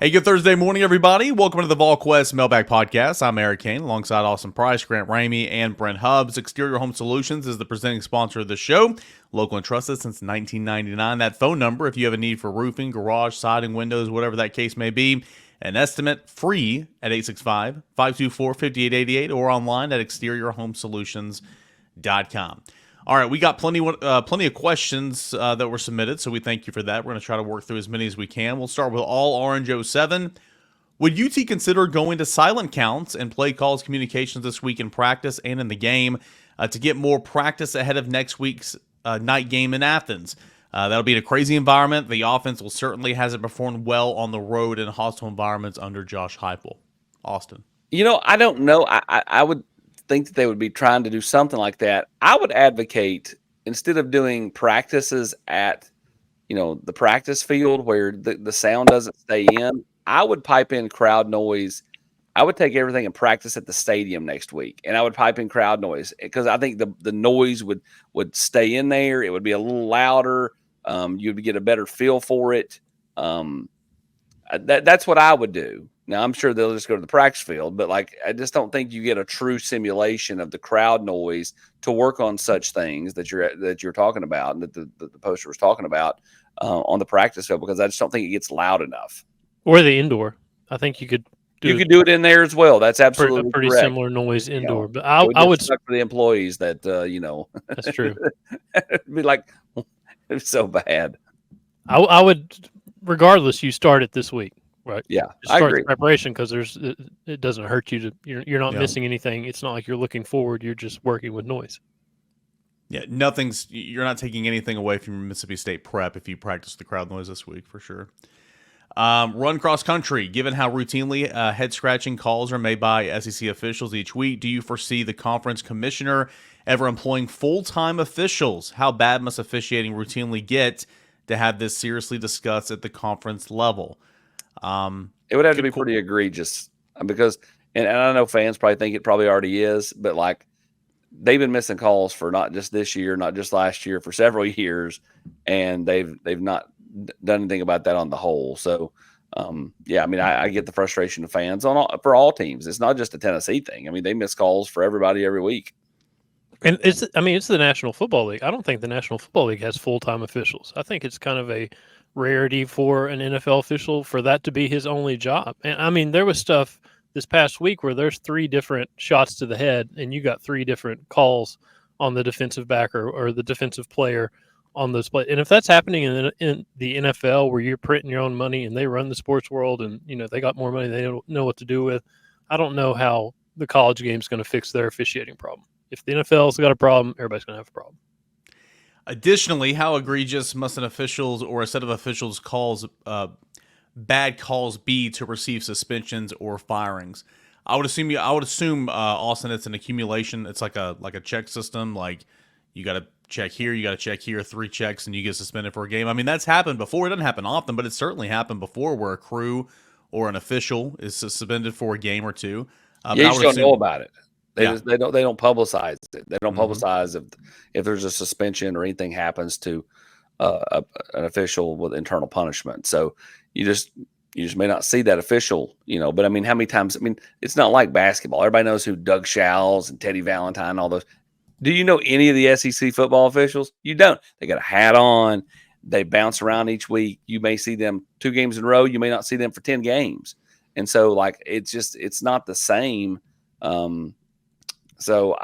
Hey, good Thursday morning, everybody. Welcome to the Volquest Mailbag Podcast. I'm Eric Kane, alongside Austin Price, Grant Ramey, and Brent Hubbs. Exterior Home Solutions is the presenting sponsor of the show. Local and trusted since 1999. That phone number, if you have a need for roofing, garage, siding, windows, whatever that case may be, an estimate free at 865-524-5888 or online at exteriorhomesolutions.com. All right, we got plenty of questions that were submitted, so we thank you for that. We're going to try to work through as many as we can. We'll start with all Orange 07. Would UT consider going to silent counts and play calls communications this week in practice and in the game to get more practice ahead of next week's night game in Athens? That'll be in a crazy environment. The offense will certainly hasn't performed well on the road in hostile environments under Josh Heupel. Austin. I don't know. I would think that they would be trying to do something like that. I would advocate, instead of doing practices at, the practice field where the sound doesn't stay in, I would pipe in crowd noise. I would take everything and practice at the stadium next week, and I would pipe in crowd noise because I think the noise would stay in there. It would be a little louder. You'd get a better feel for it. That's what I would do. Now, I'm sure they'll just go to the practice field, but I just don't think you get a true simulation of the crowd noise to work on such things that you're talking about and that the poster was talking about on the practice field, because I just don't think it gets loud enough. Or the indoor. I think you could do it in there as well. That's absolutely pretty correct. Similar noise indoor. But I would for the employees that That's true. It'd be like it's so bad. I would, regardless, you start it this week. Right. Yeah, I agree. agree. Preparation, because it doesn't hurt you you're not missing anything. It's not like you're looking forward. You're just working with noise. Yeah, you're not taking anything away from your Mississippi State prep if you practice the crowd noise this week, for sure. runCrossCountry, given how routinely head-scratching calls are made by SEC officials each week, do you foresee the conference commissioner ever employing full-time officials? How bad must officiating routinely get to have this seriously discussed at the conference level? It would have to be pretty egregious, because, and I know fans probably think it probably already is, but they've been missing calls for not just this year, not just last year, for several years, and they've not done anything about that on the whole. So, I get the frustration of fans for all teams. It's not just a Tennessee thing. I mean, they miss calls for everybody every week. And it's the National Football League. I don't think the National Football League has full-time officials. I think it's kind of a rarity for an NFL official for that to be his only job. And there was stuff this past week where there's 3 different shots to the head, and you got 3 different calls on the defensive backer or the defensive player on those plays. And if that's happening in the NFL, where you're printing your own money and they run the sports world, and they got more money they don't know what to do with, I don't know how the college game is going to fix their officiating problem. If the NFL's got a problem, everybody's going to have a problem. Additionally, how egregious must an official's or a set of officials' bad calls be to receive suspensions or firings? I would assume, Austin, it's an accumulation. It's like a check system. Like, you got to check here, you got to check here, 3 checks, and you get suspended for a game. I mean, that's happened before. It doesn't happen often, but it's certainly happened before, where a crew or an official is suspended for a game or two. You just don't know about it. They don't publicize it. They don't publicize if there's a suspension or anything happens to an official with internal punishment. So you just may not see that official, But I mean, how many times? I mean, it's not like basketball. Everybody knows who Csgiles and Teddy Valentine, all those. Do you know any of the SEC football officials? You don't. They got a hat on. They bounce around each week. You may see them 2 games in a row. You may not see them for 10 games. And so, it's not the same. So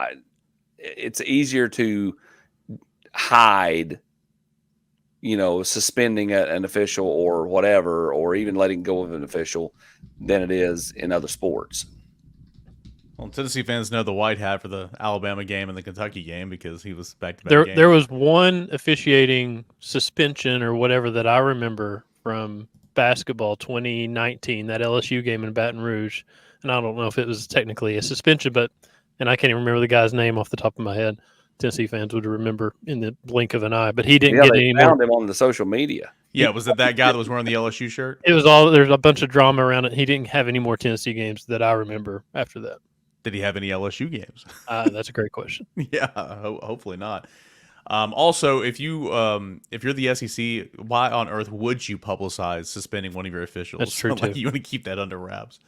it's easier to hide, suspending an official or whatever, or even letting go of an official, than it is in other sports. Well, Tennessee fans know the white hat for the Alabama game and the Kentucky game because he was back-to-back games. There was one officiating suspension or whatever that I remember from basketball 2019, that LSU game in Baton Rouge. And I don't know if it was technically a suspension, and I can't even remember the guy's name off the top of my head. Tennessee fans would remember in the blink of an eye, but he didn't get any more. They found him on the social media. Yeah, was it that guy that was wearing the LSU shirt? There's a bunch of drama around it. He didn't have any more Tennessee games that I remember after that. Did he have any LSU games? That's a great question. Yeah, hopefully not. Also, if you're the SEC, why on earth would you publicize suspending one of your officials? That's true, Like, too. you want to keep that under wraps.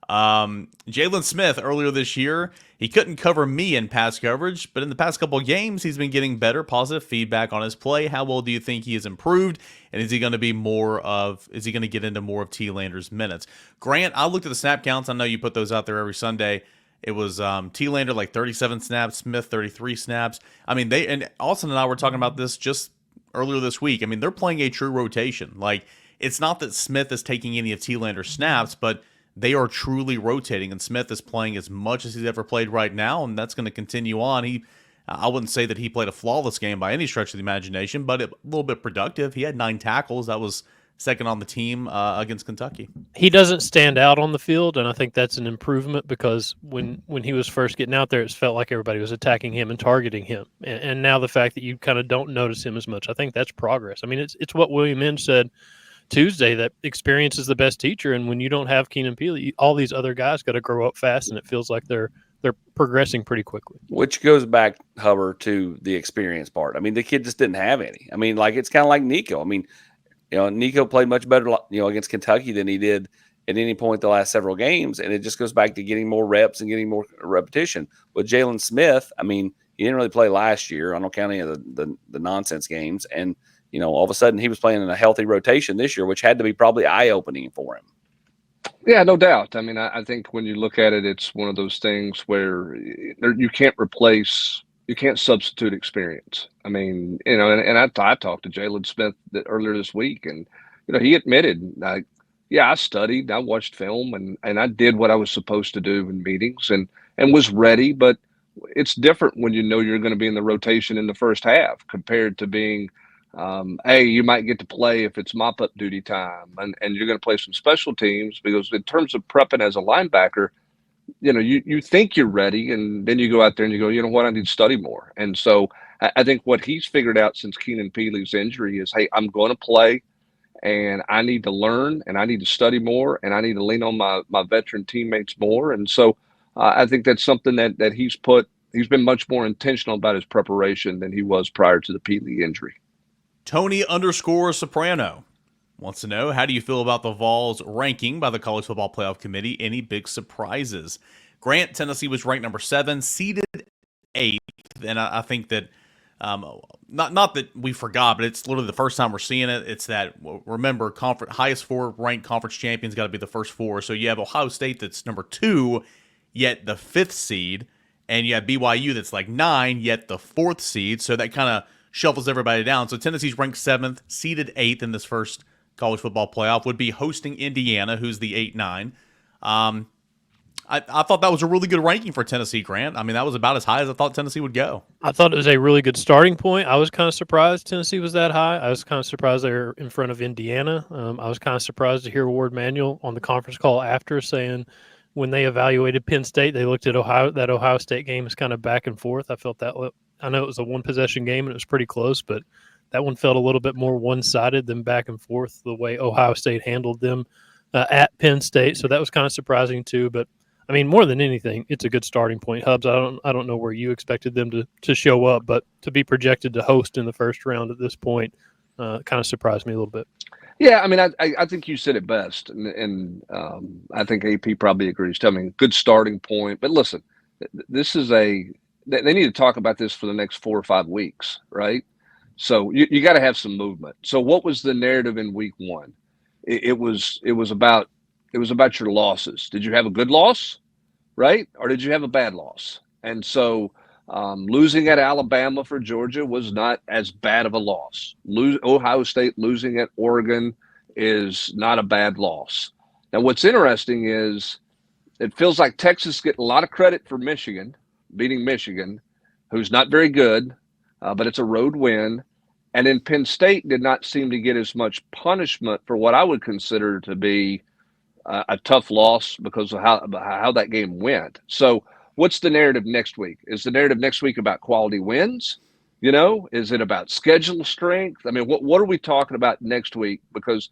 Jalen Smith earlier this year, he couldn't cover me in pass coverage, but in the past couple of games, he's been getting better positive feedback on his play. How well do you think he has improved? And is he going to get into more of Telander's minutes? Grant, I looked at the snap counts. I know you put those out there every Sunday. It was Telander like 37 snaps, Smith 33 snaps. I mean, and Austin and I were talking about this just earlier this week. I mean, they're playing a true rotation. Like, it's not that Smith is taking any of Telander's snaps, but they are truly rotating, and Smith is playing as much as he's ever played right now, and that's going to continue on. I wouldn't say that he played a flawless game by any stretch of the imagination, but a little bit productive. He had 9 tackles. That was second on the team against Kentucky. He doesn't stand out on the field, and I think that's an improvement because when he was first getting out there, it felt like everybody was attacking him and targeting him. And now the fact that you kind of don't notice him as much, I think that's progress. I mean, it's what William Inge said Tuesday, that experience is the best teacher, and when you don't have Keenan Peele, all these other guys got to grow up fast, and it feels like they're progressing pretty quickly. Which goes back, Hubbard, to the experience part. I mean, the kid just didn't have any. I mean, like, it's kind of like Nico. I mean, Nico played much better, against Kentucky than he did at any point the last several games, and it just goes back to getting more reps and getting more repetition. With Jalen Smith, I mean, he didn't really play last year. I don't count any of the nonsense games, and all of a sudden he was playing in a healthy rotation this year, which had to be probably eye-opening for him. Yeah, no doubt. I mean, I think when you look at it, it's one of those things where you can't substitute experience. I mean, and I talked to Jalen Smith earlier this week, and, he admitted, I studied, I watched film, and I did what I was supposed to do in meetings and was ready, but it's different when you're going to be in the rotation in the first half compared to being you might get to play if it's mop-up duty time, and you're going to play some special teams, because in terms of prepping as a linebacker, you think you're ready, and then you go out there and you go, you know what, I need to study more. And so I think what he's figured out since Keenan Peele's injury is, hey, I'm going to play, and I need to learn, and I need to study more, and I need to lean on my veteran teammates more. And so I think that's something that he's been much more intentional about his preparation than he was prior to the Peele injury. Tony_Soprano wants to know, how do you feel about the Vols ranking by the College Football Playoff Committee? Any big surprises? Grant, Tennessee was ranked number 7, seeded 8th, and I think that not that we forgot, but it's literally the first time we're seeing it. It's that, remember, highest 4 ranked conference champions got to be the first 4. So you have Ohio State that's number 2, yet the 5th seed, and you have BYU that's like 9, yet the 4th seed. So that kind of shuffles everybody down. So Tennessee's ranked 7th, seeded 8th in this first college football playoff, would be hosting Indiana, who's the 8-9. I thought that was a really good ranking for Tennessee, Grant. I mean, that was about as high as I thought Tennessee would go. I thought it was a really good starting point. I was kind of surprised Tennessee was that high. I was kind of surprised they were in front of Indiana. I was kind of surprised to hear Ward Manuel on the conference call after saying when they evaluated Penn State, they looked at that Ohio State game as kind of back and forth. I felt that. I know it was a one-possession game and it was pretty close, but that one felt a little bit more one-sided than back and forth the way Ohio State handled them at Penn State. So that was kind of surprising too. But I mean, more than anything, it's a good starting point. Hubbs, I don't know where you expected them to show up, but to be projected to host in the first round at this point kind of surprised me a little bit. Yeah, I mean, I think you said it best, and I think AP probably agrees. I mean, good starting point. But listen, this is they need to talk about this for the next 4 or 5 weeks, right? So you got to have some movement. So what was the narrative in week 1? It was about your losses. Did you have a good loss, right? Or did you have a bad loss? And so losing at Alabama for Georgia was not as bad of a loss. Ohio State losing at Oregon is not a bad loss. Now, what's interesting is it feels like Texas getting a lot of credit for beating Michigan, who's not very good, but it's a road win. And then Penn State did not seem to get as much punishment for what I would consider to be a tough loss because of how that game went. So what's the narrative next week? Is the narrative next week about quality wins? Is it about schedule strength? I mean, what are we talking about next week? Because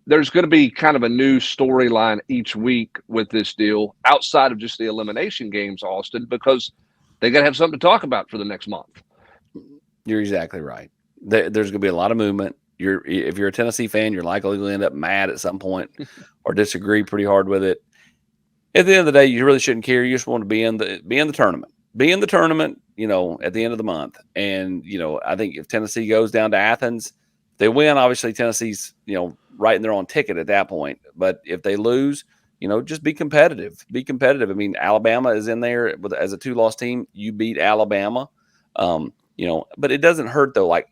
there's going to be kind of a new storyline each week with this deal outside of just the elimination games, Austin, because they got to have something to talk about for the next month. You're exactly right. There's going to be a lot of movement. If you're a Tennessee fan, you're likely to end up mad at some point or disagree pretty hard with it. At the end of the day, you really shouldn't care. You just want to be in the tournament. Be in the tournament, at the end of the month. And, I think if Tennessee goes down to Athens, they win, obviously Tennessee's, writing their own ticket at that point. But if they lose, just be competitive. Be competitive. I mean, Alabama is in there as a 2-loss team. You beat Alabama. But it doesn't hurt though. Like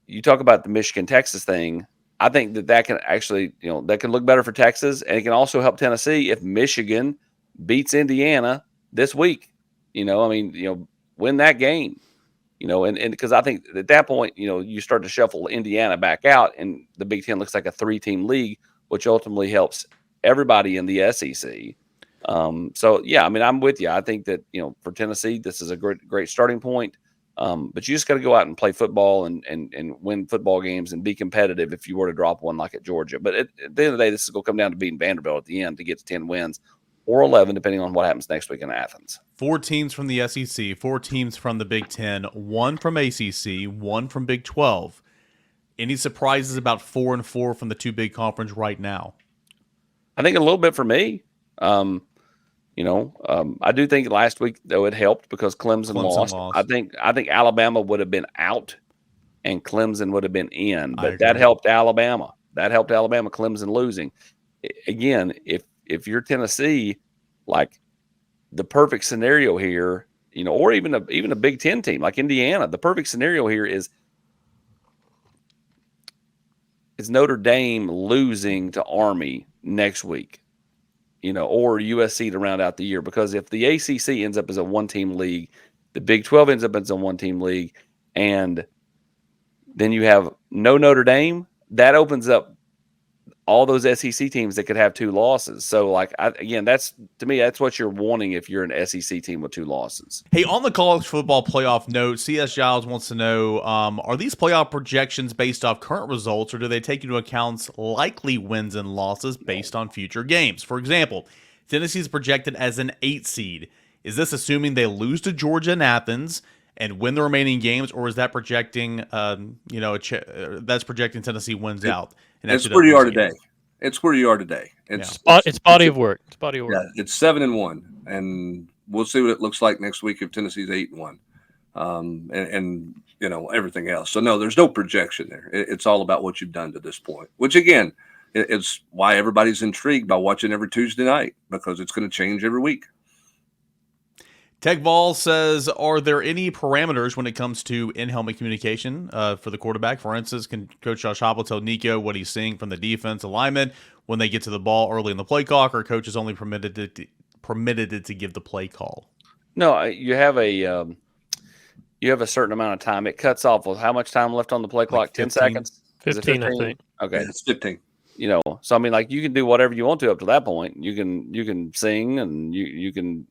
you talk about the Michigan-Texas thing. I think that can actually, that can look better for Texas, and it can also help Tennessee if Michigan beats Indiana this week. Win that game. And because I think at that point, you start to shuffle Indiana back out, and the Big Ten looks like a 3-team league, which ultimately helps everybody in the SEC. So yeah, I mean, I'm with you. I think that, for Tennessee, this is a great starting point. But you just got to go out and play football and win football games and be competitive if you were to drop one like at Georgia. But at the end of the day, this is going to come down to beating Vanderbilt at the end to get to 10 wins or 11, depending on what happens next week in Athens. 4 teams from the SEC, 4 teams from the Big Ten, 1 from ACC, 1 from Big 12. Any surprises about 4-4 from the 2 big conference right now? I think a little bit for me. I do think last week though it helped because Clemson lost. I think Alabama would have been out and Clemson would have been in, but that helped Alabama. Clemson losing. Again, if you're Tennessee, like the perfect scenario here, or even a Big Ten team like Indiana, the perfect scenario here is Notre Dame losing to Army next week. Or USC to round out the year. Because if the ACC ends up as a 1-team league, the Big 12 ends up as a 1-team league, and then you have no Notre Dame, that opens up all those SEC teams that could have 2 losses. So, that's what you're wanting if you're an SEC team with 2 losses. Hey, on the college football playoff note, Csgiles wants to know, are these playoff projections based off current results, or do they take into account likely wins and losses based on future games? For example, Tennessee is projected as an 8 seed. Is this assuming they lose to Georgia and Athens and win the remaining games, or is that projecting, that's projecting Tennessee wins out? It's where you are today. It's where you are today. It's body of work. It's body of work. Yeah, it's 7-1, and we'll see what it looks like next week if Tennessee's 8-1, and everything else. So no, there's no projection there. It's all about what you've done to this point, which again, it's why everybody's intrigued by watching every Tuesday night, because it's going to change every week. Techvol says, are there any parameters when it comes to in-helmet communication for the quarterback? For instance, can Coach Josh Heupel tell Nico what he's seeing from the defense alignment when they get to the ball early in the play clock, or coach is only permitted to give the play call? No, you have a certain amount of time. It cuts off with how much time left on the play clock? 10 seconds? 15, I think. Okay. Yeah, it's 15. So I mean, you can do whatever you want to up to that point. You can sing and you can,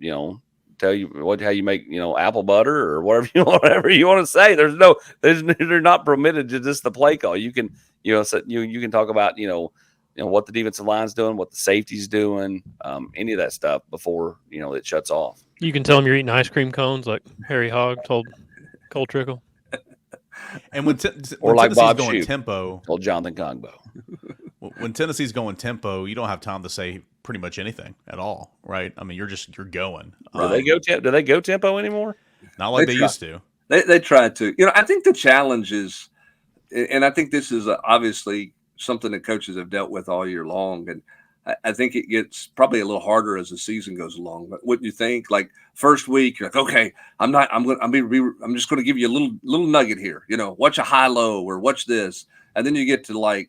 tell you how you make apple butter or whatever you want to say. They're not permitted to just the play call. You can you can talk about what the defensive line's doing, what the safety's doing, any of that stuff before it shuts off. You can tell them you're eating ice cream cones like Harry Hogg told Cole Trickle. And when Tennessee's Bob going tempo, told Jonathan Kongbo. When Tennessee's going tempo, you don't have time to say pretty much anything at all, right? I mean, you're going. Do they go tempo anymore? Not like they used to. They tried to. I think the challenge is, and I think this is obviously something that coaches have dealt with all year long, and I think it gets probably a little harder as the season goes along. But wouldn't you think? Like first week, you're like, okay, I'm just going to give you a little nugget here. Watch a high low or watch this, and then you get to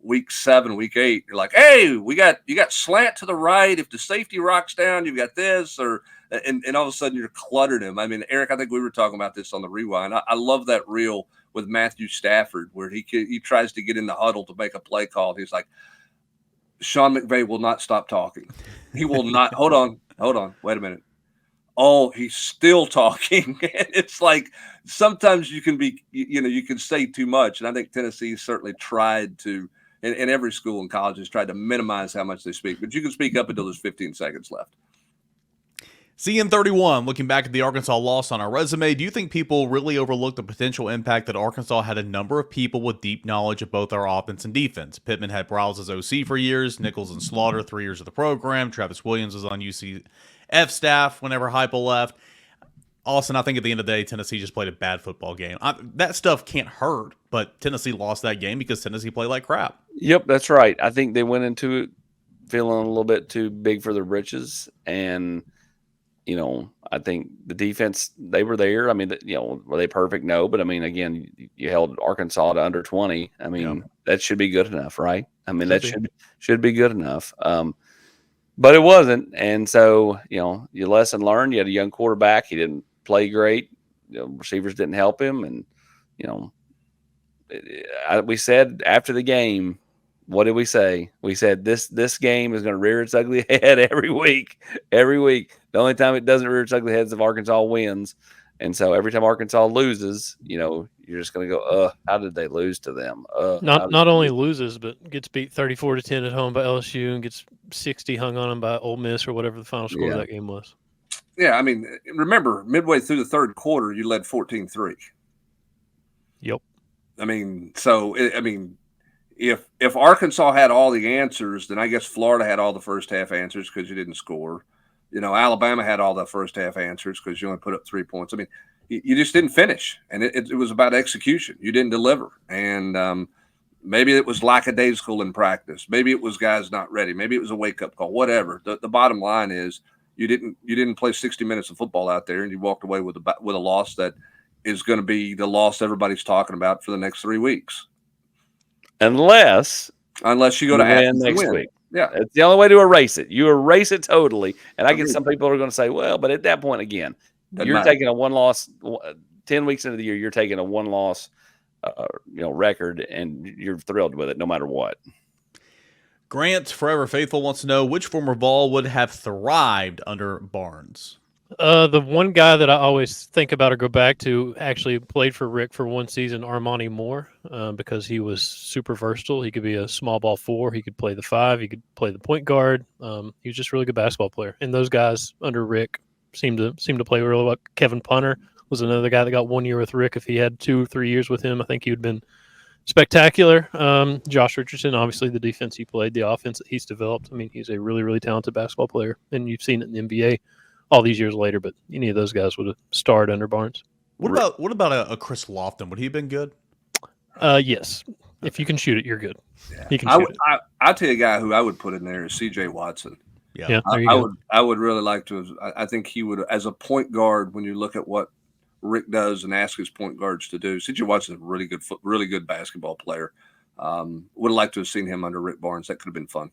week 7, week 8, you're like, hey, you got slant to the right. If the safety rocks down, you've got this, and all of a sudden you're cluttered him. I mean, Eric, I think we were talking about this on the rewind. I love that reel with Matthew Stafford where he tries to get in the huddle to make a play call. He's like, Sean McVay will not stop talking. He will not. Hold on. Wait a minute. Oh, he's still talking. And it's like sometimes you can be, you can say too much. And I think Tennessee certainly tried to, and every school in college has tried to minimize how much they speak. But you can speak up until there's 15 seconds left. CN31, looking back at the Arkansas loss on our resume, do you think people really overlooked the potential impact that Arkansas had a number of people with deep knowledge of both our offense and defense? Pittman had Briles as OC for years, Nichols and Slaughter 3 years of the program, Travis Williams was on UCF staff whenever Heupel left. Austin, I think at the end of the day, Tennessee just played a bad football game. That stuff can't hurt, but Tennessee lost that game because Tennessee played like crap. Yep, that's right. I think they went into it feeling a little bit too big for their britches, and I think the defense, they were there. I mean, were they perfect? No, but I mean, again, you held Arkansas to under 20. I mean, that should be good enough, right? I mean, should be good enough. But it wasn't, and so you lesson learned. You had a young quarterback; he didn't play great. Receivers didn't help him, and we said after the game. What did we say? We said this game is going to rear its ugly head every week. Every week. The only time it doesn't rear its ugly head is if Arkansas wins. And so every time Arkansas loses, you're just going to go, how did they lose to them? Not only loses, but gets beat 34-10 at home by LSU and gets 60 hung on them by Ole Miss or whatever the final score of that game was. Yeah, I mean, remember, midway through the third quarter, you led 14-3. Yep. I mean, If Arkansas had all the answers, then I guess Florida had all the first half answers because you didn't score. Alabama had all the first half answers because you only put up 3 points. I mean, you just didn't finish, and it was about execution. You didn't deliver, and maybe it was lackadaisical in practice. Maybe it was guys not ready. Maybe it was a wake up call. Whatever. The bottom line is you didn't play 60 minutes of football out there, and you walked away with a loss that is going to be the loss everybody's talking about for the next 3 weeks. Unless you go to Athens next week. Yeah. It's the only way to erase it. You erase it totally. And I get some people are going to say, well, but at that point, again, you're taking a one-loss, 10 weeks into the year, you're taking a one-loss record, and you're thrilled with it no matter what. Grant, Forever Faithful, wants to know which former Vol would have thrived under Barnes. The one guy that I always think about or go back to actually played for Rick for one season, Armani Moore, because he was super versatile. He could be a small ball 4. He could play the 5. He could play the point guard. He was just a really good basketball player. And those guys under Rick seemed to play really well. Kevin Punter was another guy that got 1 year with Rick. If he had 2 or 3 years with him, I think he would have been spectacular. Josh Richardson, obviously the defense he played, the offense that he's developed. I mean, he's a really, really talented basketball player. And you've seen it in the NBA all these years later, but any of those guys would have starred under Barnes. What about a Chris Lofton? Would he have been good? Yes. If you can shoot it, you're good. Yeah. He can shoot it. I'll tell you a guy who I would put in there is C.J. Watson. Yeah, I would really like to. I think he would, as a point guard, when you look at what Rick does and ask his point guards to do. C.J. Watson is a really good basketball player. Would have liked to have seen him under Rick Barnes. That could have been fun.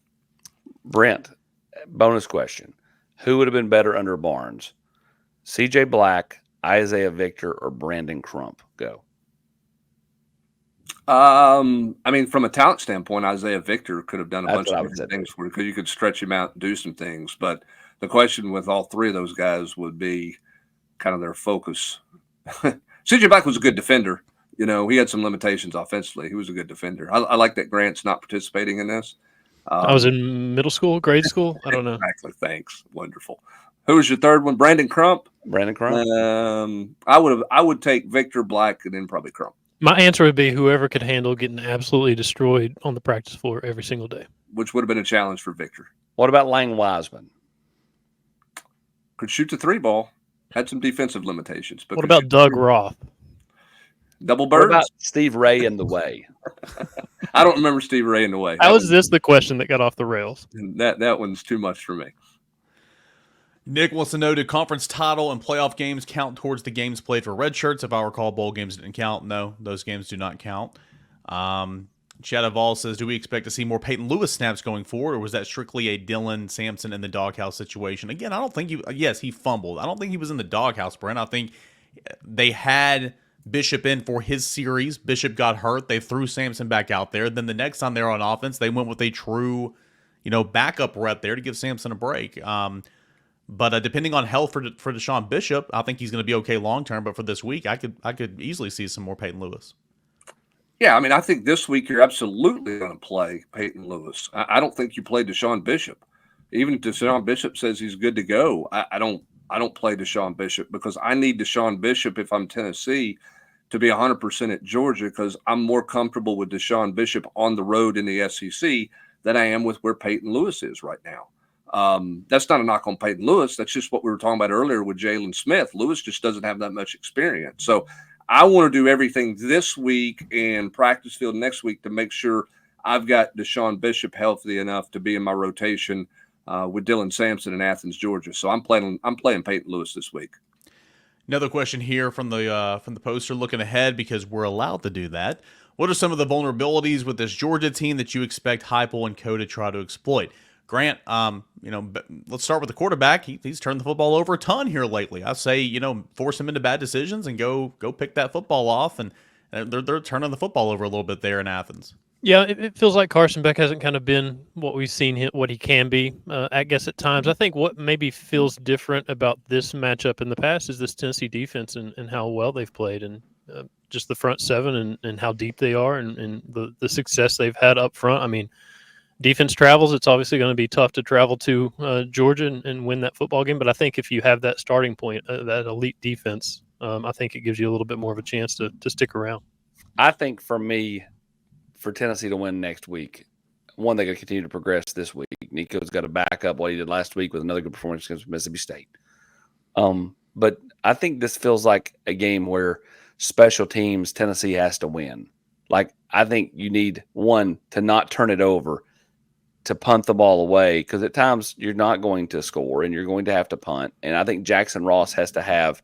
Brent, bonus question. Who would have been better under Barnes? C.J. Black, Isaiah Victor, or Brandon Crump? Go. I mean, from a talent standpoint, Isaiah Victor could have done a bunch of different things for you because you could stretch him out and do some things. But the question with all 3 of those guys would be kind of their focus. C.J. Black was a good defender. He had some limitations offensively. He was a good defender. I like that Grant's not participating in this. I was in middle school, grade school. I don't know. Exactly. Thanks. Wonderful. Who was your third one? Brandon Crump. I would take Victor, Black, and then probably Crump. My answer would be whoever could handle getting absolutely destroyed on the practice floor every single day, which would have been a challenge for Victor. What about Lang Wiseman? Could shoot the 3 ball. Had some defensive limitations. But what about Doug Roth? Double birds? What about Steve Ray in the way? I don't remember Steve Ray in the way. How is this the question that got off the rails? That one's too much for me. Nick wants to know, did conference title and playoff games count towards the games played for redshirts? If I recall, bowl games didn't count. No, those games do not count. Chad Vol says, do we expect to see more Peyton Lewis snaps going forward, or was that strictly a Dylan Sampson in the doghouse situation? Again, I don't think he fumbled. I don't think he was in the doghouse, Brent. I think they had Bishop in for his series. Bishop got hurt. They threw Sampson back out there. Then the next time they were on offense, they went with a true, backup rep there to give Sampson a break. But depending on health for Deshaun Bishop, I think he's going to be okay long term. But for this week, I could easily see some more Peyton Lewis. Yeah, I mean, I think this week you're absolutely going to play Peyton Lewis. I don't think you play Deshaun Bishop. Even if Deshaun Bishop says he's good to go, I don't I don't play Deshaun Bishop because I need Deshaun Bishop if I'm Tennessee to be 100% at Georgia because I'm more comfortable with Deshaun Bishop on the road in the SEC than I am with where Peyton Lewis is right now. That's not a knock on Peyton Lewis. That's just what we were talking about earlier with Jalen Smith. Lewis just doesn't have that much experience. So I want to do everything this week and practice field next week to make sure I've got Deshaun Bishop healthy enough to be in my rotation with Dylan Sampson in Athens, Georgia. So I'm playing Peyton Lewis this week. Another question here from the poster looking ahead because we're allowed to do that. What are some of the vulnerabilities with this Georgia team that you expect Heupel and Co to try to exploit? Grant, let's start with the quarterback. He's turned the football over a ton here lately. I say, force him into bad decisions and go pick that football off, and they're turning the football over a little bit there in Athens. Yeah, it feels like Carson Beck hasn't kind of been what we've seen, what he can be, I guess, at times. I think what maybe feels different about this matchup in the past is this Tennessee defense and how well they've played, and just the front seven and how deep they are and the success they've had up front. I mean, defense travels. It's obviously going to be tough to travel to Georgia and win that football game. But I think if you have that starting point, that elite defense, I think it gives you a little bit more of a chance to stick around. I think for me, for Tennessee to win next week, one, they got to continue to progress this week. Nico's got to back up what he did last week with another good performance against Mississippi State. But I think this feels like a game where special teams, Tennessee has to win. Like, I think you need, one, to not turn it over, to punt the ball away, because at times you're not going to score and you're going to have to punt. And I think Jackson Ross has to have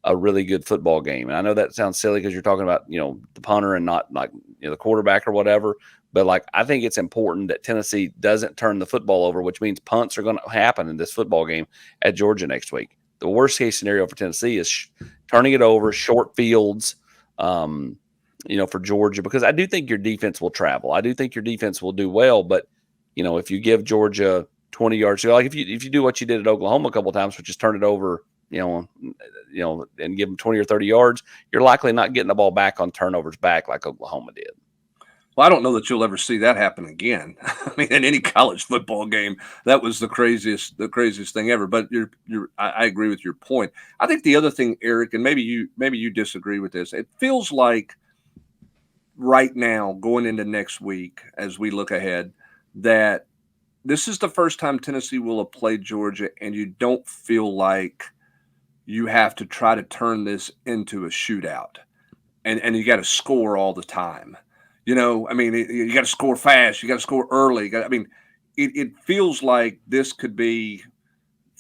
a really good football game. And I know that sounds silly because you're talking about, the punter and not like the quarterback or whatever. But like, I think it's important that Tennessee doesn't turn the football over, which means punts are going to happen in this football game at Georgia next week. The worst case scenario for Tennessee is turning it over, short fields, for Georgia, because I do think your defense will travel. I do think your defense will do well, but if you give Georgia 20 yards, like if you do what you did at Oklahoma a couple of times, which is turn it over, and give them 20 or 30 yards, you're likely not getting the ball back on turnovers back like Oklahoma did. Well, I don't know that you'll ever see that happen again. I mean, in any college football game, that was the craziest thing ever. But I agree with your point. I think the other thing, Eric, and maybe you disagree with this. It feels like right now, going into next week, as we look ahead, that this is the first time Tennessee will have played Georgia, and you don't feel like you have to try to turn this into a shootout, and you got to score all the time. You got to score fast. You got to score early. It feels like this could be,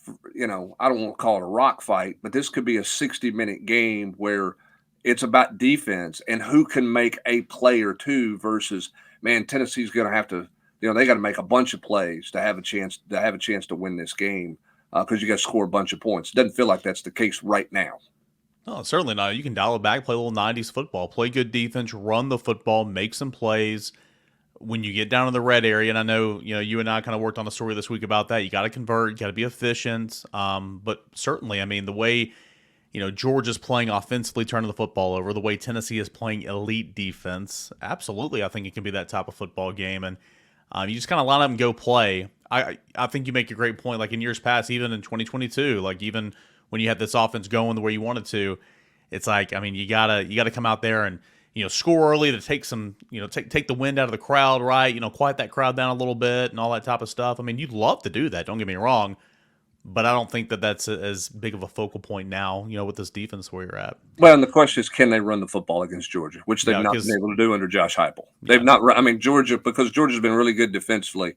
I don't want to call it a rock fight, but this could be a 60-minute game where it's about defense and who can make a play or two versus, man, Tennessee's going to have to, they got to make a bunch of plays to have a chance to win this game because you got to score a bunch of points. It doesn't feel like that's the case right now. No, certainly not. You can dial it back, play a little 90s football, play good defense, run the football, make some plays. When you get down in the red area, and I know, you and I kind of worked on a story this week about that, you got to convert, you got to be efficient. But certainly, the way, Georgia's playing offensively, turning the football over, the way Tennessee is playing elite defense, absolutely, I think it can be that type of football game. And you just kind of line up and go play. I think you make a great point. Like in years past, even in 2022, like even when you had this offense going the way you wanted to, it's like, you gotta come out there and, score early to take some, take the wind out of the crowd, right? Quiet that crowd down a little bit and all that type of stuff. You'd love to do that. Don't get me wrong, but I don't think that that's as big of a focal point now, with this defense where you're at. Well, and the question is, can they run the football against Georgia, which they've not been able to do under Josh Heupel. They've not run. Georgia, because Georgia's been really good defensively.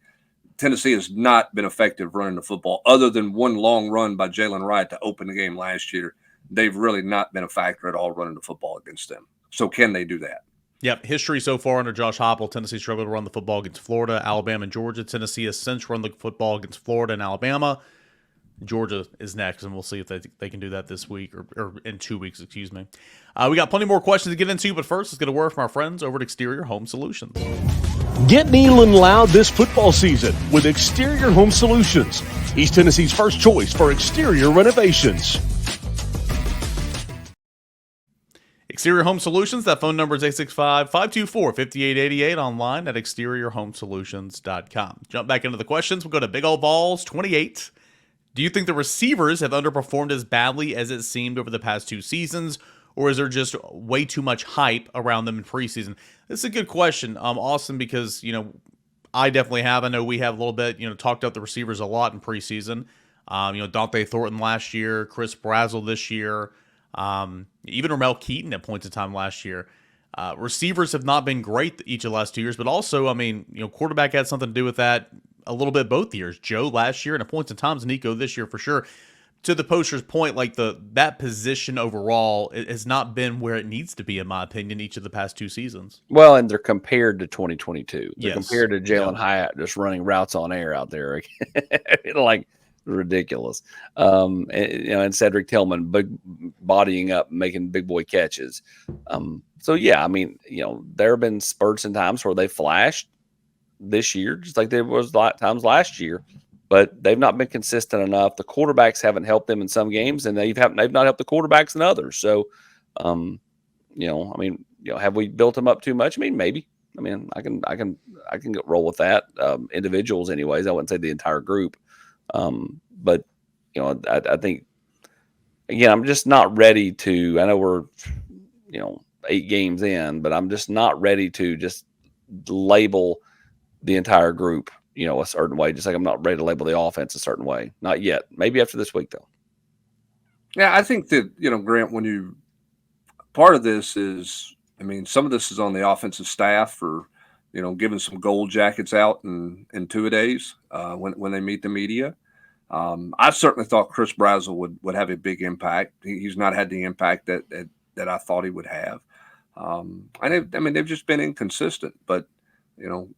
Tennessee has not been effective running the football other than one long run by Jalen Wright to open the game last year. They've really not been a factor at all running the football against them. So can they do that? Yep. History so far under Josh Heupel, Tennessee struggled to run the football against Florida, Alabama, and Georgia. Tennessee has since run the football against Florida and Alabama. Georgia is next, and we'll see if they can do that this week or in 2 weeks, excuse me. We got plenty more questions to get into, but first, let's get a word from our friends over at Exterior Home Solutions. Get Neal loud this football season with Exterior Home Solutions, East Tennessee's first choice for exterior renovations. Exterior Home Solutions, that phone number is 865-524-5888, online at exteriorhomesolutions.com. Jump back into the questions. We'll go to Big Old Vols 28, Do you think the receivers have underperformed as badly as it seemed over the past 2 seasons, or is there just way too much hype around them in preseason? This is a good question, Austin, because I definitely have. I know we have a little bit, talked about the receivers a lot in preseason. Dante Thornton last year, Chris Brazel this year, even Ramel Keaton at points in time last year. Receivers have not been great each of the last 2 years, but also, quarterback had something to do with that a little bit both years. Joe last year and at points in times, Nico this year for sure. To the poster's point, like that position overall has not been where it needs to be, in my opinion, each of the past 2 seasons. Well, and they're compared to 2022. They're Yes. compared to Jalen Hyatt just running routes on air out there, like ridiculous. And Cedric Tillman big bodying up, making big boy catches. So yeah, there have been spurts and times where they flashed this year, just like there was a lot of times last year. But they've not been consistent enough. The quarterbacks haven't helped them in some games, and they've not helped the quarterbacks in others. So, have we built them up too much? Maybe. I can roll with that. Individuals, anyways. I wouldn't say the entire group. But I think again, I'm just not ready to. I know we're 8 games in, but I'm just not ready to just label the entire group a certain way, just like I'm not ready to label the offense a certain way. Not yet. Maybe after this week, though. Yeah, I think that, Grant, part of this is, some of this is on the offensive staff for, giving some gold jackets out in 2-a-days when they meet the media. I certainly thought Chris Brazel would have a big impact. He's not had the impact that I thought he would have. They've just been inconsistent, but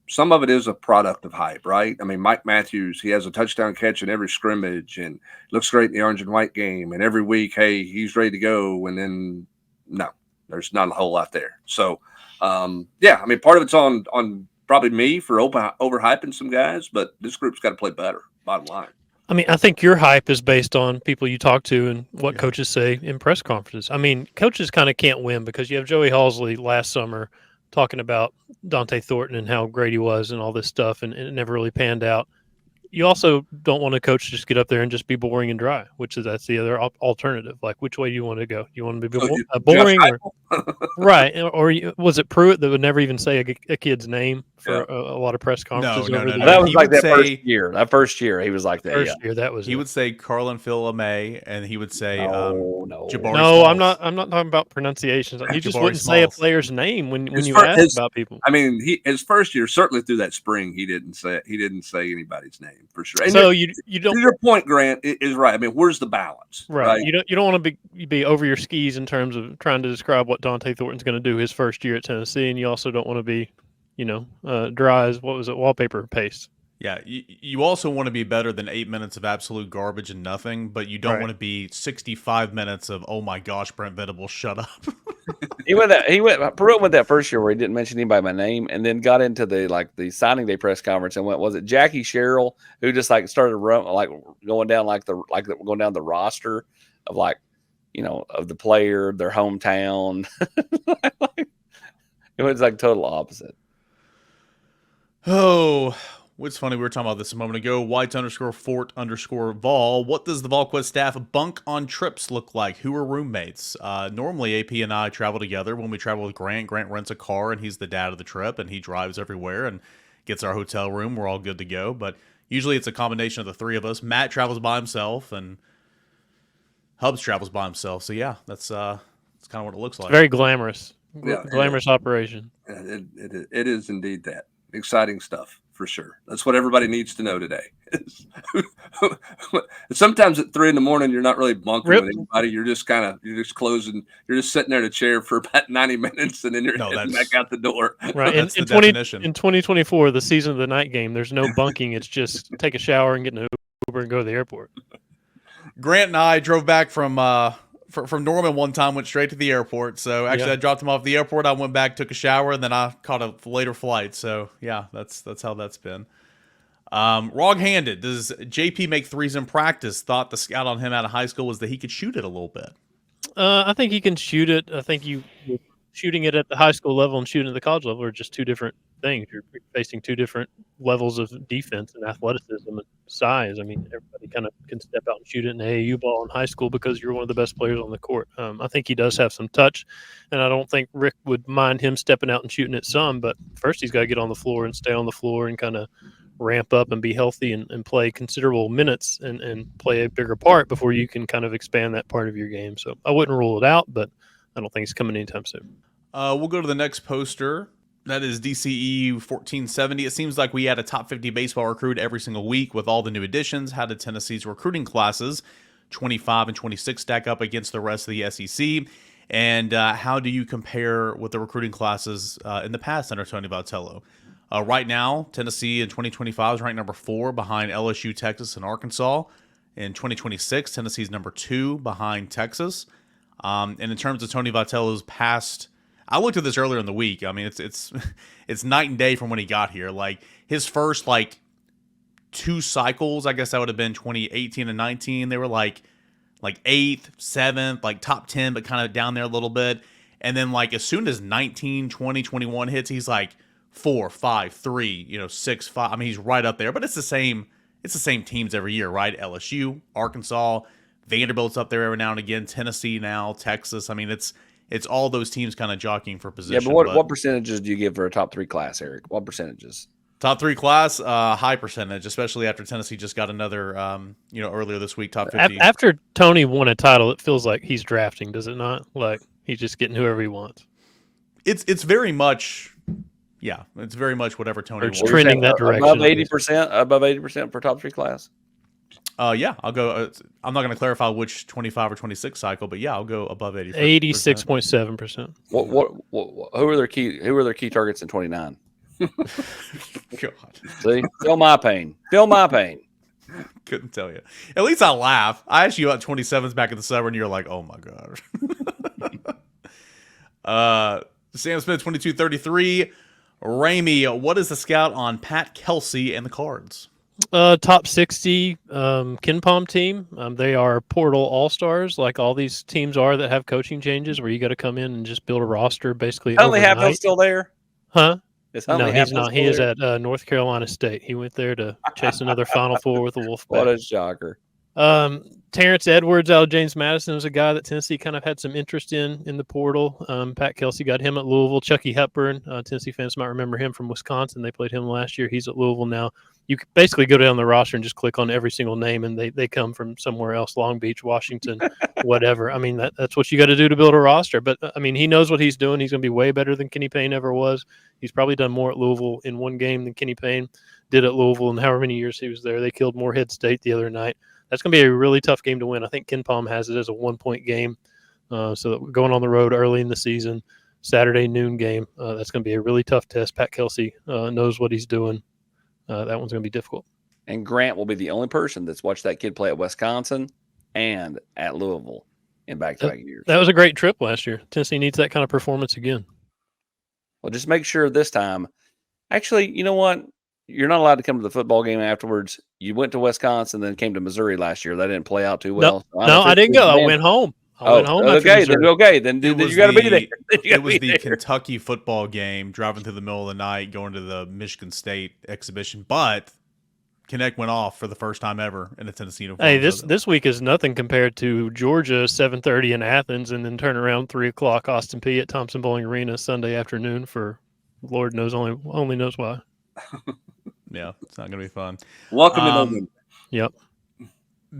some of it is a product of hype, right? Mike Matthews, he has a touchdown catch in every scrimmage and looks great in the orange and white game. And every week, hey, he's ready to go. And then, no, there's not a whole lot there. So, part of it's on probably me for overhyping some guys, but this group's got to play better, bottom line. I think your hype is based on people you talk to and what coaches say in press conferences. Coaches kind of can't win because you have Joey Halsley last summer talking about Dante Thornton and how great he was and all this stuff, and it never really panned out. You also don't want a coach to just get up there and just be boring and dry, that's the other alternative. Like, which way do you want to go? You want to be boring, right? Or was it Pruitt that would never even say a kid's name for a lot of press conferences? No. That was like that first year. That first year, he was like that. First year, that was. He would say Carlin Philame, and he would say Jabari No, Smalls. I'm not talking about pronunciations. He just Jabari wouldn't say a player's name when you ask about people. His first year, certainly through that spring, he didn't say anybody's name for sure. And so you don't. To your point, Grant is right. Where's the balance? Right. You don't want to be over your skis in terms of trying to describe what Dante Thornton's going to do his first year at Tennessee, and you also don't want to be, dry as wallpaper paste. Yeah, you also want to be better than 8 minutes of absolute garbage and nothing, but you don't want to be 65 minutes of, oh my gosh, Brent Venables, shut up. Pruitt went that first year where he didn't mention anybody by name, and then got into the signing day press conference and was it Jackie Sherrill who just started going down going down the roster of of the player, their hometown. It was total opposite. Oh, what's funny, we were talking about this a moment ago. White_Fort_Vol. What does the Volquest staff bunk on trips look like? Who are roommates? Normally, AP and I travel together. When we travel with Grant rents a car, and he's the dad of the trip, and he drives everywhere and gets our hotel room. We're all good to go. But usually it's a combination of the 3 of us. Matt travels by himself, and Hubs travels by himself. So, yeah, that's kind of what it looks like. It's very glamorous. Yeah, glamorous operation. It is indeed that. Exciting stuff for sure. That's what everybody needs to know today. Sometimes at 3 a.m, you're not really bunking with anybody. You're just closing. You're just sitting there in a chair for about 90 minutes, and then you're heading back out the door. Right. in 2024, the season of the night game, there's no bunking. It's just take a shower and get an Uber and go to the airport. Grant and I drove back from Norman one time, went straight to the airport. So actually, I dropped him off at the airport. I went back, took a shower, and then I caught a later flight. So yeah, that's how that's been. Wrong-handed. Does JP make threes in practice? Thought the scout on him out of high school was that he could shoot it a little bit. I think he can shoot it. I think shooting it at the high school level and shooting at the college level are just two different things. You're facing two different levels of defense and athleticism and size. I mean, everybody kind of can step out and shoot it in the AAU ball in high school because you're one of the best players on the court. I think he does have some touch, and I don't think Rick would mind him stepping out and shooting it some, but first he's got to get on the floor and stay on the floor and kind of ramp up and be healthy and play considerable minutes and play a bigger part before you can kind of expand that part of your game. So I wouldn't rule it out, but I don't think it's coming anytime soon. We'll go to the next poster. That is DCE 1470. It seems like we had a top 50 baseball recruit every single week with all the new additions. How did Tennessee's recruiting classes 25 and 26 stack up against the rest of the SEC? And how do you compare with the recruiting classes in the past under Tony Vitello? Right now, Tennessee in 2025 is ranked number 4 behind LSU, Texas, and Arkansas. In 2026, Tennessee's number 2 behind Texas. And in terms of Tony Vitello's past, I looked at this earlier in the week. I mean, it's night and day from when he got here. Like his first 2 cycles, I guess that would have been 2018 and 19. They were like 8th, 7th, top 10, but kind of down there a little bit. And then as soon as 19, 20, 21 hits, he's 4, 5, 3, 6, 5. I mean, he's right up there. But it's the same teams every year, right? LSU, Arkansas, Vanderbilt's up there every now and again. Tennessee now, Texas. I mean, it's all those teams kind of jockeying for position. Yeah, but what percentages do you give for a top 3 class, Eric? What percentages? Top 3 class, high percentage, especially after Tennessee just got another, earlier this week, top 50. After Tony won a title, it feels like he's drafting, does it not? Like he's just getting whoever he wants. It's very much, yeah, it's very much whatever Tony wants. Trending that direction. Above 80% for top 3 class. Yeah, I'll go. I'm not going to clarify which 25 or 26 cycle, but yeah, I'll go above 80. 86.7%. Who are their key targets in 29? God. See, feel my pain. Couldn't tell you. At least I laugh. I asked you about 27s back in the summer, and you're like, "Oh my god." Sam Smith 2233. Ramey, what is the scout on Pat Kelsey and the Cards? Top 60 KenPom team. They are portal all-stars like all these teams are that have coaching changes where you got to come in and just build a roster basically Huntley overnight. Happel's still there? Huh? No, he's not. He is at North Carolina State. He went there to chase another Final Four with the Wolfpack. What a shocker. Terrence Edwards out of James Madison was a guy that Tennessee kind of had some interest in the portal. Pat Kelsey got him at Louisville. Chucky Hepburn, Tennessee fans might remember him from Wisconsin. They played him last year. He's at Louisville now. You can basically go down the roster and just click on every single name, and they come from somewhere else, Long Beach, Washington, whatever. I mean, that's what you got to do to build a roster. But, I mean, he knows what he's doing. He's going to be way better than Kenny Payne ever was. He's probably done more at Louisville in one game than Kenny Payne did at Louisville in however many years he was there. They killed Morehead State the other night. That's going to be a really tough game to win. I think KenPom has it as a 1-point game. So going on the road early in the season, Saturday noon game, that's going to be a really tough test. Pat Kelsey knows what he's doing. That one's going to be difficult. And Grant will be the only person that's watched that kid play at Wisconsin and at Louisville in back-to-back years. That was a great trip last year. Tennessee needs that kind of performance again. Well, just make sure this time. Actually, you know what? You're not allowed to come to the football game afterwards. You went to Wisconsin, then came to Missouri last year. That didn't play out too well. No, I didn't go. I went home. Okay. Then you got to be there. It was the Kentucky football game, driving through the middle of the night, going to the Michigan State exhibition. But Connect went off for the first time ever in a Tennessee uniform. Hey, this week is nothing compared to Georgia 7:30 in Athens, and then turn around 3:00 Austin Peay at Thompson Bowling Arena Sunday afternoon for Lord knows only knows why. Yeah, it's not going to be fun. Welcome to November. Yep.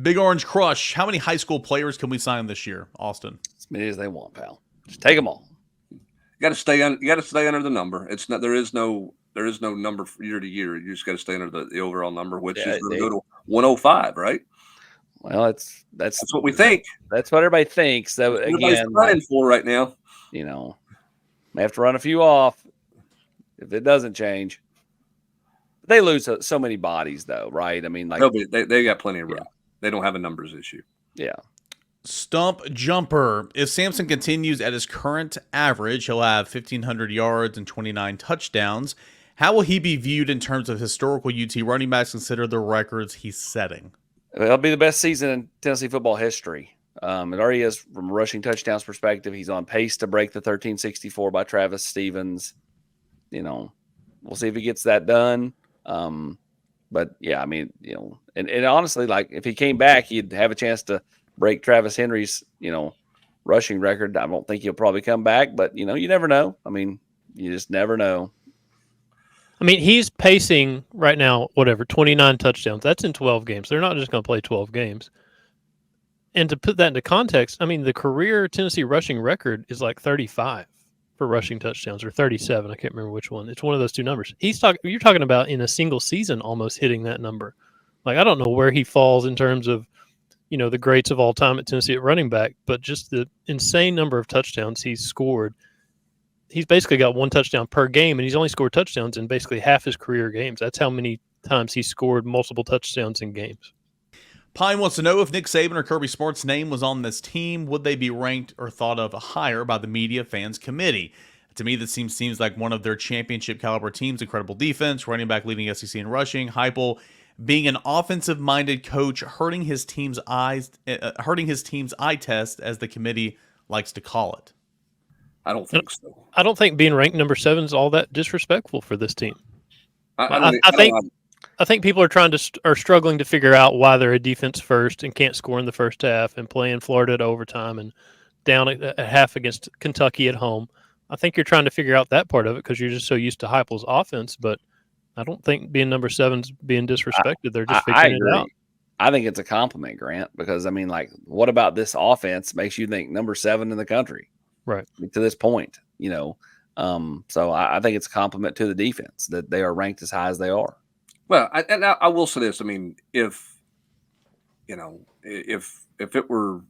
Big Orange Crush. How many high school players can we sign this year, Austin? As many as they want, pal. Just take them all. You got to stay under the number. It's not. There is no number from year to year. You just got to stay under the overall number, which is going to go to 105, right? Well, that's what we think. That's what everybody thinks. That everybody's running for right now. You know, may have to run a few off if it doesn't change. They lose so many bodies, though, right? I mean, they got plenty of room. Yeah. They don't have a numbers issue. Yeah. Stump Jumper. If Sampson continues at his current average, he'll have 1,500 yards and 29 touchdowns. How will he be viewed in terms of historical UT running backs considered the records he's setting? It'll be the best season in Tennessee football history. It already is from a rushing touchdowns perspective. He's on pace to break the 1364 by Travis Stevens. You know, We'll see if he gets that done. But yeah, I mean, and honestly, like if he came back, he'd have a chance to break Travis Henry's, rushing record. I don't think he'll probably come back, but you never know. I mean, you just never know. I mean, he's pacing right now, 29 touchdowns. That's in 12 games. They're not just going to play 12 games. And to put that into context, I mean, the career Tennessee rushing record is like 35 for rushing touchdowns, or 37. I can't remember which one. It's one of those two numbers. You're talking about in a single season almost hitting that number. Like, I don't know where he falls in terms of, the greats of all time at Tennessee at running back, but just the insane number of touchdowns he's scored. He's basically got one touchdown per game, and he's only scored touchdowns in basically half his career games. That's how many times he scored multiple touchdowns in games. Pine wants to know if Nick Saban or Kirby Smart's name was on this team, would they be ranked or thought of higher by the media fans committee? To me, this seems like one of their championship caliber teams. Incredible defense, running back leading SEC in rushing. Heupel being an offensive-minded coach, hurting his team's eye test, as the committee likes to call it. I don't think so. I don't think being ranked number 7 is all that disrespectful for this team. I think people are struggling to figure out why they're a defense first and can't score in the first half and playing Florida at overtime and down at half against Kentucky at home. I think you're trying to figure out that part of it because you're just so used to Heupel's offense, but I don't think being number 7's being disrespected. They're just figuring it out. I think it's a compliment, Grant, because I mean, like, what about this offense makes you think number 7 in the country? Right. To this point, so I think it's a compliment to the defense that they are ranked as high as they are. Well, I will say this. I mean, if it were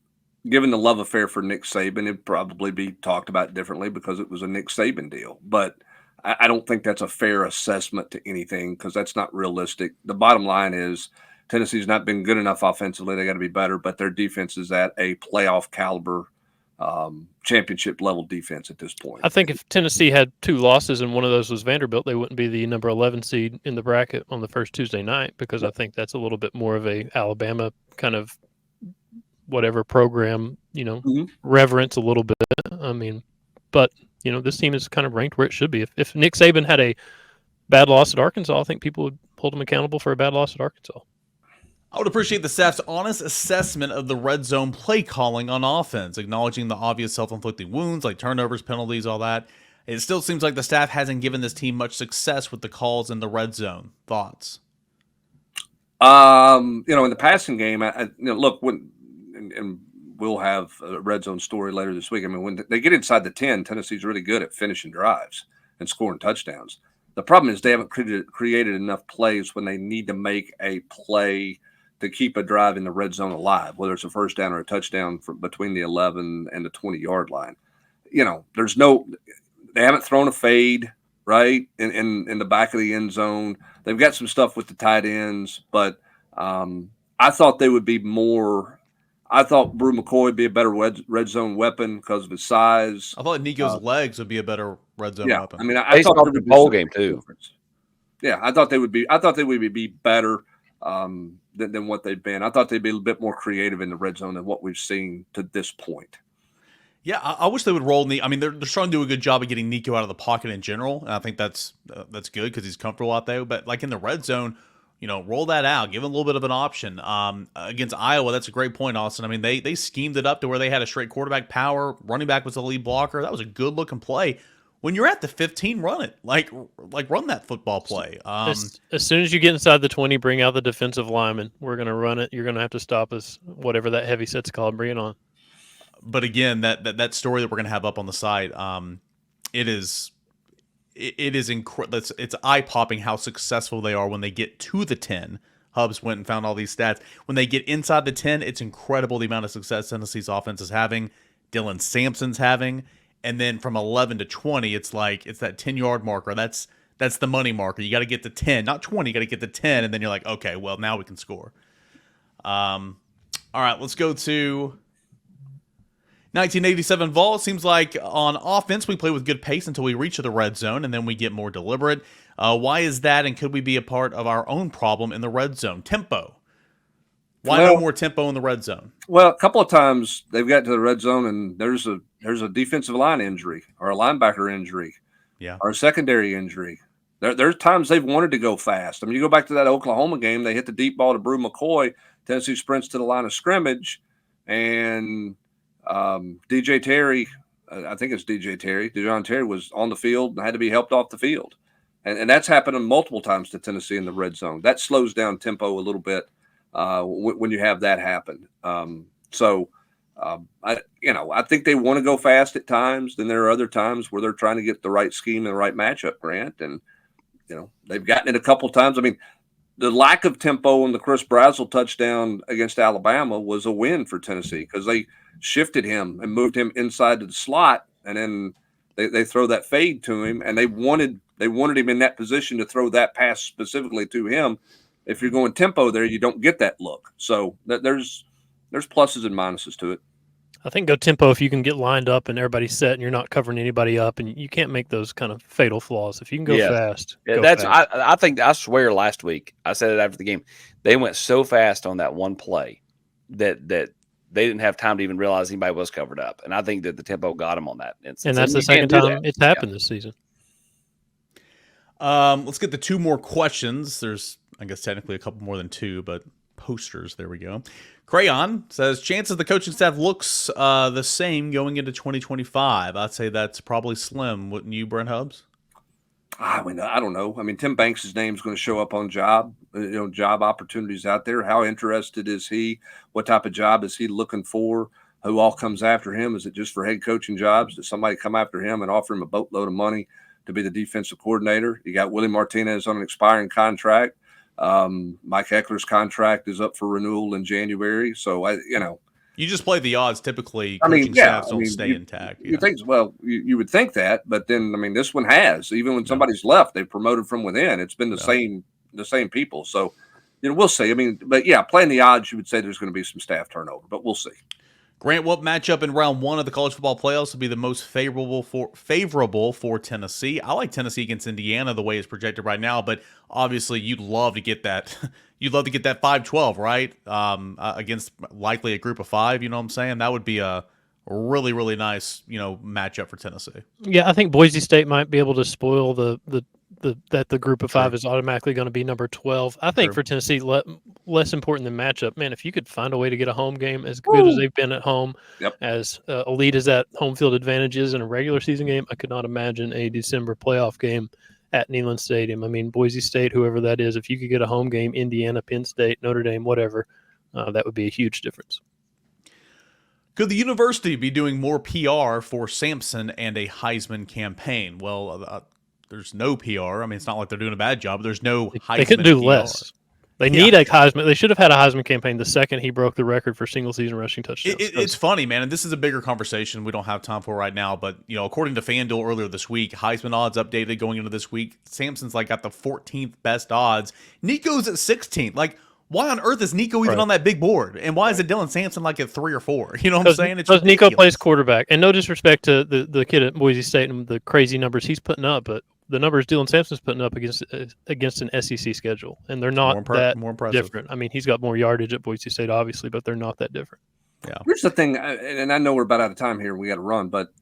given the love affair for Nick Saban, it'd probably be talked about differently because it was a Nick Saban deal. But I don't think that's a fair assessment to anything because that's not realistic. The bottom line is Tennessee's not been good enough offensively. They got to be better, but their defense is at a playoff caliber championship level defense at this point. I think if Tennessee had 2 losses and one of those was Vanderbilt, they wouldn't be the number 11 seed in the bracket on the first Tuesday night because I think that's a little bit more of a Alabama kind of whatever program, reverence a little bit. I mean, but this team is kind of ranked where it should be. If Nick Saban had a bad loss at Arkansas, I think people would hold him accountable for a bad loss at Arkansas. I would appreciate the staff's honest assessment of the red zone play calling on offense, acknowledging the obvious self-inflicted wounds like turnovers, penalties, all that. It still seems like the staff hasn't given this team much success with the calls in the red zone. Thoughts? In the passing game, look, and we'll have a red zone story later this week. I mean, when they get inside the 10, Tennessee's really good at finishing drives and scoring touchdowns. The problem is they haven't created enough plays when they need to make a play to keep a drive in the red zone alive, whether it's a first down or a touchdown from between the 11 and the 20-yard line. They haven't thrown a fade, right, in the back of the end zone. They've got some stuff with the tight ends, but I thought they would be more – I thought Brew McCoy would be a better red zone weapon because of his size. I thought Nico's legs would be a better red zone weapon. I mean, I thought the bowl game too. Difference. Yeah, I thought they would be better than what they've been. I thought they'd be a little bit more creative in the red zone than what we've seen to this point. Yeah, I wish they would roll Nico. I mean, they're trying to do a good job of getting Nico out of the pocket in general, and I think that's good because he's comfortable out there. But like in the red zone, roll that out, give him a little bit of an option. Against Iowa, that's a great point, Austin. I mean, they schemed it up to where they had a straight quarterback power. Running back was the lead blocker. That was a good looking play. When you're at the 15, run it. Like run that football play. As soon as you get inside the 20, bring out the defensive lineman. We're going to run it. You're going to have to stop us, whatever that heavy set's called. Bring it on. But again, that story that we're going to have up on the side, it is incredible. It's eye-popping how successful they are when they get to the 10. Hubs went and found all these stats. When they get inside the 10, it's incredible the amount of success Tennessee's offense is having, Dylan Sampson's having. And then from 11 to 20, it's like it's that 10-yard marker. That's the money marker. You got to get to 10, not 20. You got to get to 10, and then you're like, okay, well, now we can score. All right, let's go to 1987 Vols. Seems like on offense we play with good pace until we reach the red zone, and then we get more deliberate. Why is that, and could we be a part of our own problem in the red zone? Tempo. Why no more tempo in the red zone? Well, a couple of times they've got to the red zone, and there's a defensive line injury or a linebacker injury, or a secondary injury, There's times they've wanted to go fast. I mean, you go back to that Oklahoma game, they hit the deep ball to Brew McCoy. Tennessee sprints to the line of scrimmage, and DJ Terry, I think it's DJ Terry, Dejon Terry was on the field and had to be helped off the field. And that's happened multiple times to Tennessee in the red zone. That slows down tempo a little bit when you have that happen. I think they want to go fast at times. Then there are other times where they're trying to get the right scheme and the right matchup, Grant. And, they've gotten it a couple times. I mean, the lack of tempo in the Chris Briles touchdown against Alabama was a win for Tennessee because they shifted him and moved him inside to the slot. And then they throw that fade to him, and they wanted him in that position to throw that pass specifically to him. If you're going tempo there, you don't get that look. So there's pluses and minuses to it. I think go tempo if you can get lined up and everybody's set and you're not covering anybody up, and you can't make those kind of fatal flaws. If you can go fast, fast. I think I swear last week I said it after the game. They went so fast on that one play that they didn't have time to even realize anybody was covered up, and I think that the tempo got them on that instance. And that's the second time it's happened this season. Let's get the two more questions. There's, I guess, technically a couple more than two, but posters. There we go. Crayon says, chances the coaching staff looks the same going into 2025. I'd say that's probably slim. Wouldn't you, Brent Hubbs? I mean, I don't know. I mean, Tim Banks' name is going to show up on job opportunities out there. How interested is he? What type of job is he looking for? Who all comes after him? Is it just for head coaching jobs? Does somebody come after him and offer him a boatload of money to be the defensive coordinator? You got Willie Martinez on an expiring contract. Mike Eckler's contract is up for renewal in January. So you just play the odds. Typically, coaching staffs don't stay intact. You think, you would think that, but then, this one has, even when somebody's left, they've promoted from within. It's been the same people. So, we'll see. But yeah, playing the odds, you would say there's going to be some staff turnover, but we'll see. Grant, what matchup in round one of the college football playoffs will be the most favorable for Tennessee? I like Tennessee against Indiana the way it's projected right now, but obviously you'd love to get that. You'd love to get that 5-12, right? Against likely a group of five. You know what I'm saying? That would be a really, really nice, matchup for Tennessee. Yeah, I think Boise State might be able to spoil that the group of five is automatically going to be number 12. I think for Tennessee, less important than matchup. Man, if you could find a way to get a home game as good as they've been at home, as elite as that home field advantage is in a regular season game, I could not imagine a December playoff game at Neyland Stadium. Boise State, whoever that is, if you could get a home game, Indiana, Penn State, Notre Dame, whatever, that would be a huge difference. Could the university be doing more PR for Sampson and a Heisman campaign? Well, there's no PR. It's not like they're doing a bad job. There's no Heisman. They could do PR. less. They need a Heisman. They should have had a Heisman campaign the second he broke the record for single season rushing touchdowns. It's funny, man, and this is a bigger conversation we don't have time for right now. But according to FanDuel earlier this week, Heisman odds updated going into this week. Sampson's got the 14th best odds. Nico's at 16th. Why on earth is Nico even on that big board? And why is it Dylan Sampson at 3 or 4? You know what I'm saying? Because Nico plays quarterback. And no disrespect to the kid at Boise State and the crazy numbers he's putting up, but the numbers Dylan Sampson's putting up against an SEC schedule, and they're not more different. He's got more yardage at Boise State, obviously, but they're not that different. Yeah. Here's the thing, and I know we're about out of time here. We got to run, but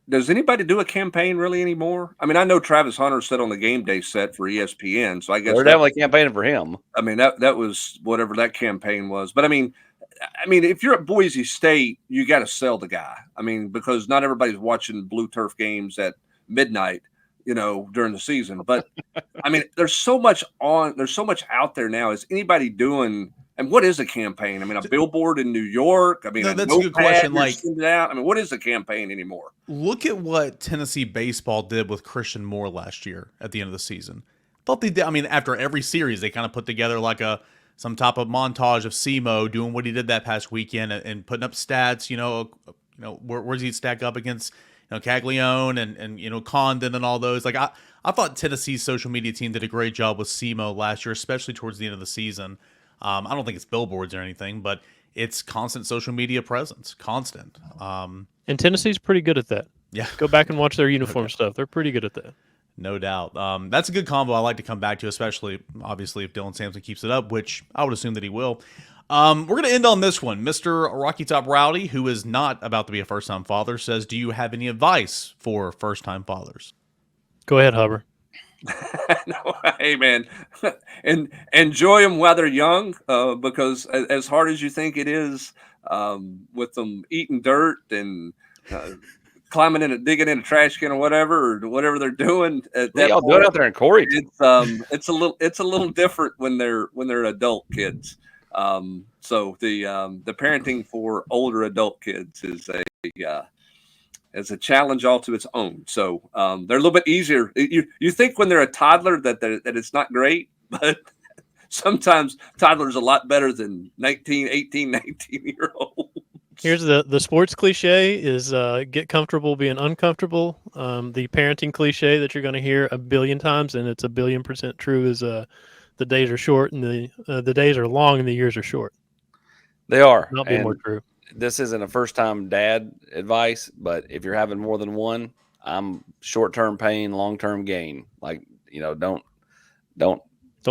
does anybody do a campaign really anymore? I know Travis Hunter said on the game day set for ESPN, so I guess they're definitely campaigning for him. That was whatever that campaign was. But if you're at Boise State, you got to sell the guy. Because not everybody's watching blue turf games at midnight, during the season. But there's so much out there now. Is anybody doing? And what is a campaign? A billboard in New York? No, that's a good question. What is a campaign anymore? Look at what Tennessee baseball did with Christian Moore last year at the end of the season. Thought they did. After every series, they kind of put together some type of montage of SEMO doing what he did that past weekend and putting up stats. Where does he stack up against Caglione and Condon and all those? I thought Tennessee's social media team did a great job with SEMO last year, especially towards the end of the season. I don't think it's billboards or anything, but it's constant social media presence, constant. And Tennessee's pretty good at that. Yeah. Go back and watch their uniform stuff. They're pretty good at that. No doubt. That's a good combo I like to come back to, especially, obviously, if Dylan Sampson keeps it up, which I would assume that he will. We're going to end on this one. Mr. Rocky Top Rowdy, who is not about to be a first-time father, says, do you have any advice for first-time fathers? Go ahead, Hubbard. No, hey man, and enjoy them while they're young, because as hard as you think it is, with them eating dirt and digging in a trash can or whatever they're doing. Y'all do it out there in Corey. It's a little different when they're adult kids. So the parenting for older adult kids is a challenge all to its own. So they're a little bit easier. You think when they're a toddler that it's not great, but sometimes toddlers are a lot better than 19, 18, 19-year-olds. Here's the sports cliche is get comfortable being uncomfortable. The parenting cliche that you're going to hear a billion times, and it's 1,000,000,000% true, is the days are short and the days are long and the years are short. They are. Not be more true. This isn't a first-time dad advice, but if you're having more than one, I'm short-term pain, long-term gain. Like, don't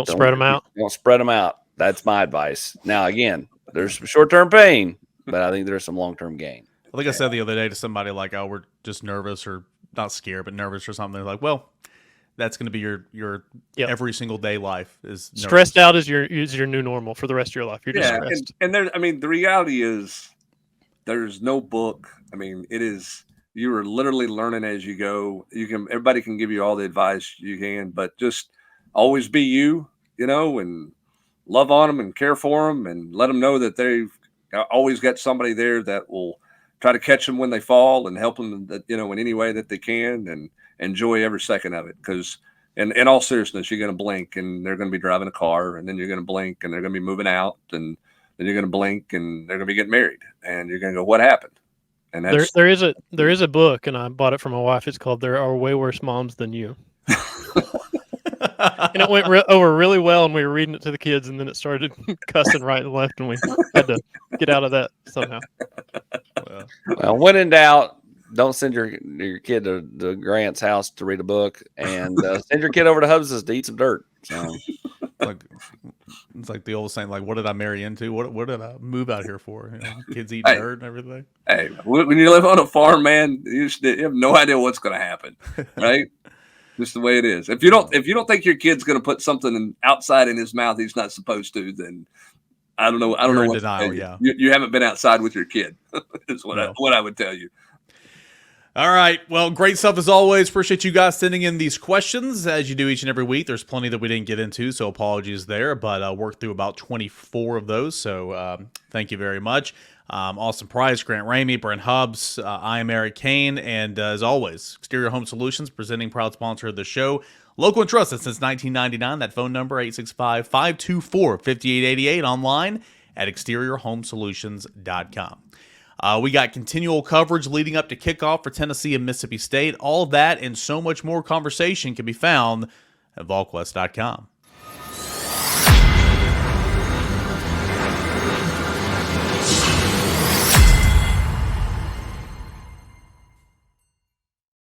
spread them out. Don't spread them out. That's my advice. Now, again, there's short-term pain, but I think there's some long-term gain. I think I said the other day to somebody like, "Oh, we're just nervous or not scared, but nervous or something." They're like, "Well, that's going to be your every single day life is nervous." Stressed out is your new normal for the rest of your life. You're just stressed. And the reality is there's no book. I mean, it is you are literally learning as you go. Everybody can give you all the advice you can, but just always be you, and love on them and care for them and let them know that they've always got somebody there that will try to catch them when they fall and help them, in any way that they can, and enjoy every second of it. Because in all seriousness, you're going to blink and they're going to be driving a car, and then you're going to blink and they're going to be moving out, and then you're going to blink and they're going to be getting married, and you're going to go, what happened? And that's, there is a book, and I bought it for my wife. It's called "There Are Way Worse Moms Than You." And it went over really well, and we were reading it to the kids, and then it started cussing right and left, and we had to get out of that somehow. Well, when in doubt, don't send your kid to Grant's house to read a book, and send your kid over to Hubs's to eat some dirt. So. It's like the old saying, like, what did I marry into? What did I move out here for? Kids eating dirt and everything. Hey, when you live on a farm, man, you have no idea what's going to happen, right? Just the way it is. If you don't think your kid's going to put something outside in his mouth he's not supposed to, then I don't know. You're in what denial. Yeah, you haven't been outside with your kid. Is what I would tell you. All right. Well, great stuff as always. Appreciate you guys sending in these questions as you do each and every week. There's plenty that we didn't get into, so apologies there, but worked through about 24 of those. So thank you very much. Austin Price, Grant Ramey, Brent Hubbs, I am Eric Kane, and as always, Exterior Home Solutions, presenting proud sponsor of the show. Local and trusted since 1999. That phone number, 865-524-5888, online at exteriorhomesolutions.com. We got continual coverage leading up to kickoff for Tennessee and Mississippi State. All of that and so much more conversation can be found at Volquest.com.